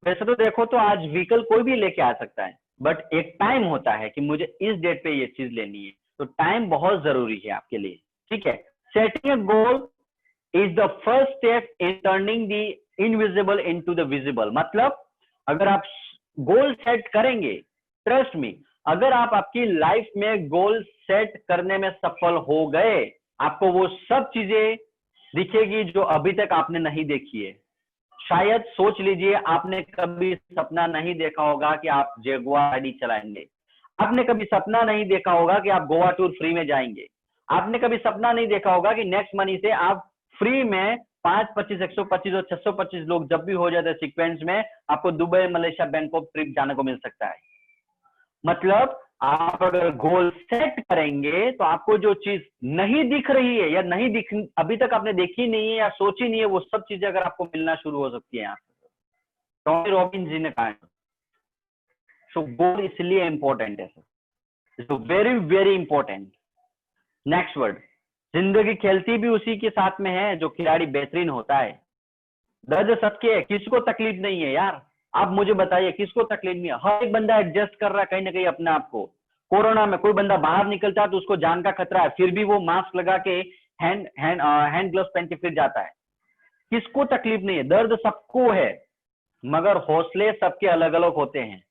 वैसे तो देखो तो आज व्हीकल कोई भी लेके आ सकता है, बट एक टाइम होता है कि मुझे इस डेट पे ये चीज लेनी है, तो टाइम बहुत जरूरी है आपके लिए। ठीक है, setting a goal is the first step in turning the invisible into the visible. मतलब अगर आप गोल सेट करेंगे, ट्रस्ट मी, अगर आप आपकी लाइफ में गोल सेट करने में सफल हो गए, आपको वो सब चीजें दिखेगी जो अभी तक आपने नहीं देखी है। शायद सोच लीजिए, आपने कभी सपना नहीं देखा होगा कि आप जगुआर गाड़ी चलाएंगे, आपने कभी सपना नहीं देखा होगा कि आप गोवा टूर फ्री में जाएंगे, आपने कभी सपना नहीं देखा होगा कि नेक्स्ट मनी से आप फ्री में 5, 25, 125 और 625 लोग जब भी हो जाते हैं सीक्वेंस में, आपको दुबई, मलेशिया, बैंकॉक ट्रिप जाने को मिल सकता है। मतलब आप अगर गोल सेट करेंगे तो आपको जो चीज नहीं दिख रही है या नहीं दिख, अभी तक आपने देखी नहीं है या सोची नहीं है, वो सब चीजें अगर आपको मिलना शुरू हो सकती है यहाँ से। टॉनी रॉबिन्स जी ने कहा है। सो गोल इसलिए इंपॉर्टेंट है sir, so very very important. Next word, जिंदगी खेलती भी उसी के साथ में है जो खिलाड़ी बेहतरीन होता है। दर्द सबके है, किसको तकलीफ नहीं है यार, आप मुझे बताइए किसको तकलीफ नहीं है। हर एक बंदा एडजस्ट कर रहा है कहीं ना कहीं अपने आप को। कोरोना में कोई बंदा बाहर निकलता है तो उसको जान का खतरा है, फिर भी वो मास्क लगा के हैंड ग्लव्स पहन के फिर जाता है। किसको तकलीफ नहीं है, दर्द सबको है, मगर हौसले सबके अलग अलग होते हैं।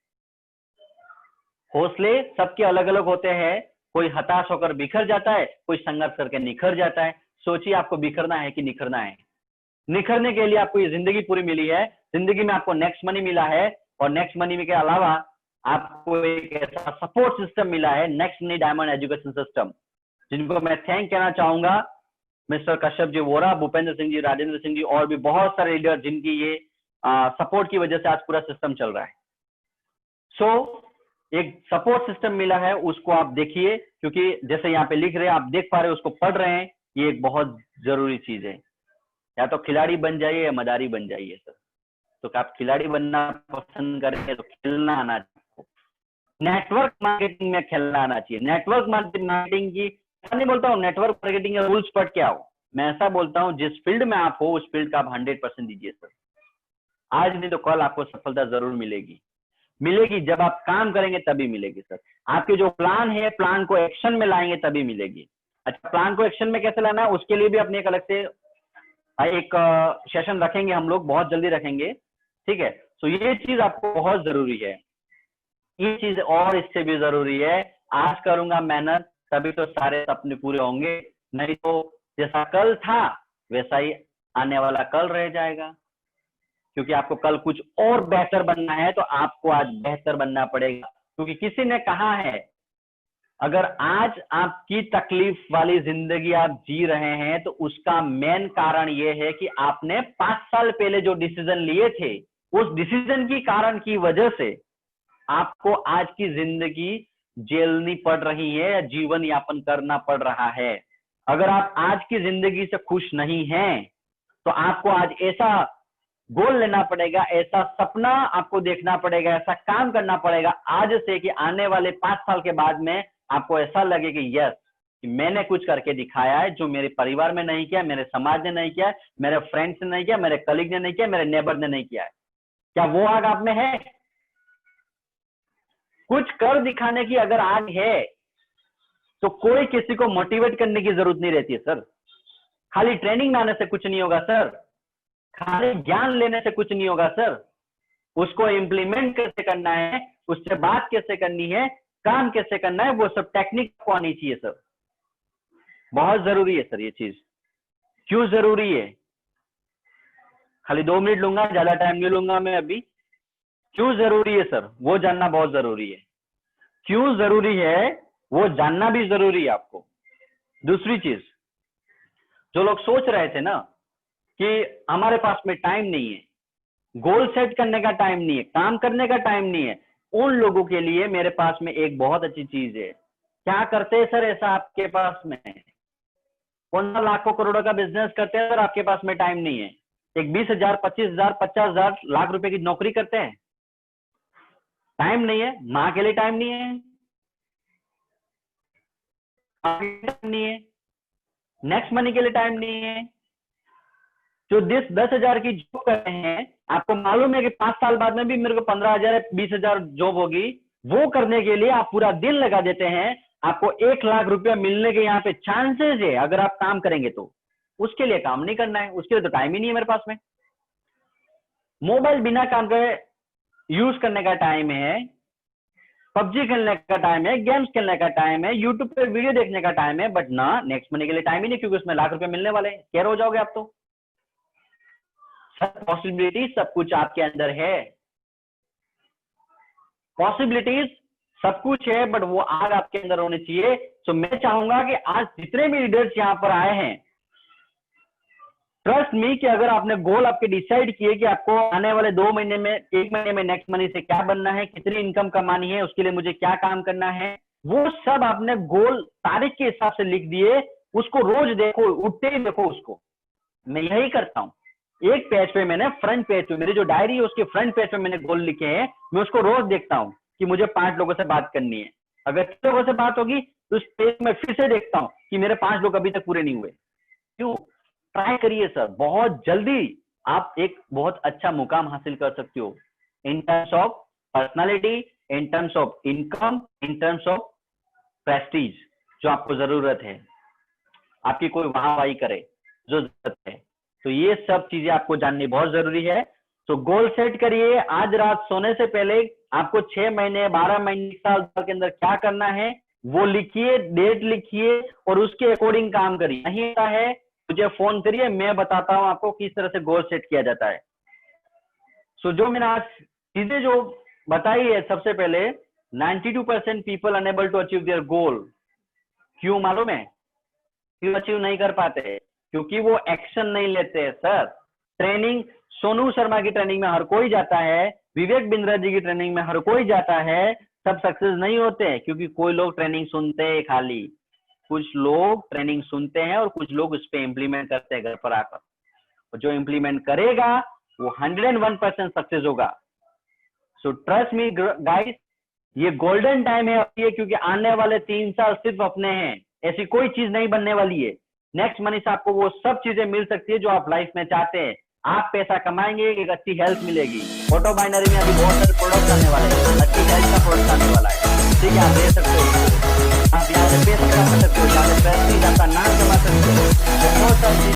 हौसले सबके अलग अलग होते हैं। कोई हताश होकर बिखर जाता है, कोई संघर्ष करके निखर जाता है। सोचिए आपको बिखरना है कि निखरना है। निखरने के लिए आपको ये जिंदगी पूरी मिली है, जिंदगी में आपको नेक्स्ट मनी मिला है, और नेक्स्ट मनी के अलावा आपको एक ऐसा सपोर्ट सिस्टम मिला है, next money diamond education system, जिनको मैं थैंक कहना चाहूंगा मिस्टर कश्यप जी वोरा, भूपेंद्र सिंह जी, राजेंद्र सिंह जी और भी बहुत सारे लीडर जिनकी ये सपोर्ट की वजह से आज पूरा सिस्टम चल रहा है। सो एक सपोर्ट सिस्टम मिला है, उसको आप देखिए, क्योंकि जैसे यहाँ पे लिख रहे हैं, आप देख पा रहे हैं, उसको पढ़ रहे हैं, ये एक बहुत जरूरी चीज है। या तो खिलाड़ी बन जाइए या मदारी बन जाइए सर। तो आप खिलाड़ी बनना पसंद करेंगे तो खेलना आना चाहिए, नेटवर्क मार्केटिंग में खेलना आना चाहिए। नेटवर्क मार्केटिंग की मैं नहीं बोलता हूँ नेटवर्क मार्केटिंग के रूल्स पढ़ के आओ, मैं ऐसा बोलता हूँ जिस फील्ड में आप हो उस फील्ड का आप 100% दीजिए सर। आज नहीं तो कल आपको सफलता जरूर मिलेगी, मिलेगी जब आप काम करेंगे तभी मिलेगी सर। आपके जो प्लान है, प्लान को एक्शन में लाएंगे तभी मिलेगी। अच्छा, प्लान को एक्शन में कैसे लाना है उसके लिए भी अपने एक अलग से एक सेशन रखेंगे हम लोग, बहुत जल्दी रखेंगे, ठीक है। तो ये चीज आपको बहुत जरूरी है, ये चीज और इससे भी जरूरी है। आज करूंगा मेहनत तभी तो सारे सपने पूरे होंगे, नहीं तो जैसा कल था वैसा ही आने वाला कल रह जाएगा। क्योंकि आपको कल कुछ और बेहतर बनना है तो आपको आज बेहतर बनना पड़ेगा। क्योंकि किसी ने कहा है, अगर आज आपकी तकलीफ वाली जिंदगी आप जी रहे हैं तो उसका मेन कारण ये है कि आपने 5 साल पहले जो डिसीजन लिए थे, उस डिसीजन की कारण की वजह से आपको आज की जिंदगी झेलनी पड़ रही है या जीवन यापन करना पड़ रहा है। अगर आप आज की जिंदगी से खुश नहीं हैं तो आपको आज ऐसा गोल लेना पड़ेगा, ऐसा सपना आपको देखना पड़ेगा, ऐसा काम करना पड़ेगा आज से कि आने वाले 5 साल के बाद में आपको ऐसा लगे कि यस, कि मैंने कुछ करके दिखाया है जो मेरे परिवार में नहीं किया, मेरे समाज ने नहीं किया, मेरे फ्रेंड्स ने नहीं किया, मेरे कलीग ने नहीं किया, मेरे नेबर ने नहीं किया है। क्या वो आग आप में है? कुछ कर दिखाने की अगर आग है तो कोई किसी को मोटिवेट करने की जरूरत नहीं रहती है सर। खाली ट्रेनिंग में आने से कुछ नहीं होगा सर, खाली ज्ञान लेने से कुछ नहीं होगा सर। उसको इम्प्लीमेंट कैसे करना है, उससे बात कैसे करनी है, काम कैसे करना है, वो सब टेक्निक को आनी चाहिए सर। बहुत जरूरी है सर ये चीज। क्यों जरूरी है? खाली 2 मिनट लूंगा, ज्यादा टाइम नहीं लूंगा मैं अभी। क्यों जरूरी है सर, वो जानना बहुत जरूरी है। क्यों जरूरी है वो जानना भी जरूरी है आपको। दूसरी चीज, जो लोग सोच रहे थे ना कि हमारे पास में टाइम नहीं है, गोल सेट करने का टाइम नहीं है, काम करने का टाइम नहीं है, उन लोगों के लिए मेरे पास में एक बहुत अच्छी चीज है। क्या करते हैं सर ऐसा आपके पास में? कौन सा लाखों करोड़ों का बिजनेस करते हैं सर, आपके पास में टाइम नहीं है? एक 20,000, 25,000, 50,000 लाख रुपए की नौकरी करते हैं, टाइम नहीं है। माँ के लिए टाइम नहीं है, टाइम नहीं है, नेक्स्ट मनी के लिए टाइम नहीं है। जो 10,000 की जॉब कर रहे हैं, आपको मालूम है कि 5 साल बाद में भी मेरे को 15,000, 20,000 जॉब होगी, वो करने के लिए आप पूरा दिन लगा देते हैं। आपको 1 लाख रुपया मिलने के यहाँ पे चांसेस है अगर आप काम करेंगे तो। उसके लिए काम नहीं करना है, उसके लिए तो टाइम ही नहीं है मेरे पास में। मोबाइल बिना काम के यूज करने का टाइम है, पबजी खेलने का टाइम है, गेम्स खेलने का टाइम है, यूट्यूब पे वीडियो देखने का टाइम है, बट ना नेक्स्ट मनी के लिए टाइम ही नहीं, क्योंकि उसमें लाख रुपए मिलने वाले हैं। केयर हो जाओगे आप तो। सब पॉसिबिलिटी सब कुछ आपके अंदर है, पॉसिबिलिटीज सब कुछ है, बट वो आग आपके अंदर होनी चाहिए। तो मैं चाहूंगा कि आज जितने भी लीडर्स यहाँ पर आए हैं, ट्रस्ट मी कि अगर आपने गोल आपके डिसाइड किए कि आपको आने वाले 2 महीने में, 1 महीने में नेक्स्ट मनी से क्या बनना है, कितनी इनकम कमानी है, उसके लिए मुझे क्या काम करना है, वो सब आपने गोल तारीख के हिसाब से लिख दिए। उसको रोज देखो, उठते ही देखो उसको। मैं यही करता हूँ। एक पेज पे मैंने, फ्रंट पेज पे मेरी जो डायरी है उसके फ्रंट पेज पे मैंने गोल लिखे हैं। मैं उसको रोज देखता हूँ कि मुझे 5 लोगों से बात करनी है। अगर 6 लोगों से बात होगी तो उस पेज में फिर से देखता हूँ कि मेरे 5 लोग अभी तक पूरे नहीं हुए। क्यों? ट्राई करिए सर, बहुत जल्दी आप एक बहुत अच्छा मुकाम हासिल कर सकते हो, in terms of personality, in terms of income, in terms of Prestige. जो आपको जरूरत है, आपकी कोई वाहवाही करे, जो जरूरत है, तो ये सब चीजें आपको जाननी बहुत जरूरी है। तो गोल सेट करिए। आज रात सोने से पहले आपको 6 महीने, 12 महीने, 1 साल के अंदर क्या करना है वो लिखिए, डेट लिखिए और उसके अकॉर्डिंग काम करिए। नहीं आता है मुझे फोन करिए, मैं बताता हूँ आपको किस तरह से गोल सेट किया जाता है। सो जो मैंने आज चीजें जो बताई है, सबसे पहले 92% people unable to achieve their goal. क्यों मालूम है? क्यों अचीव नहीं कर पाते? क्योंकि वो एक्शन नहीं लेते सर। ट्रेनिंग, सोनू शर्मा की ट्रेनिंग में हर कोई जाता है, विवेक बिंद्रा जी की ट्रेनिंग में हर कोई जाता है, सब सक्सेस नहीं होते हैं। क्योंकि कोई लोग ट्रेनिंग सुनते हैं, खाली कुछ लोग ट्रेनिंग सुनते हैं और कुछ लोग उस पर इम्प्लीमेंट करते हैं घर पर आकर। जो इम्प्लीमेंट करेगा वो 101% सक्सेस होगा। सो ट्रस्ट मी गाइस, ये गोल्डन टाइम है अभी, क्योंकि आने वाले 3 साल सिर्फ अपने हैं। ऐसी कोई चीज नहीं बनने वाली है। नेक्स्ट मनी से आपको वो सब चीजें मिल सकती है जो आप लाइफ में चाहते हैं। आप पैसा कमाएंगे, एक अच्छी हेल्थ मिलेगी। ऑटो बाइनरी में अभी बहुत सारे प्रोडक्ट आने वाले हैं, अच्छी हेल्थ का प्रोडक्ट आने वाला है, ठीक है? आप ले सकते हो, आप यहाँ से पैसा कमा सकते हो, यहाँ से पैसे आपका नाम कमा सकते हो, बहुत सारी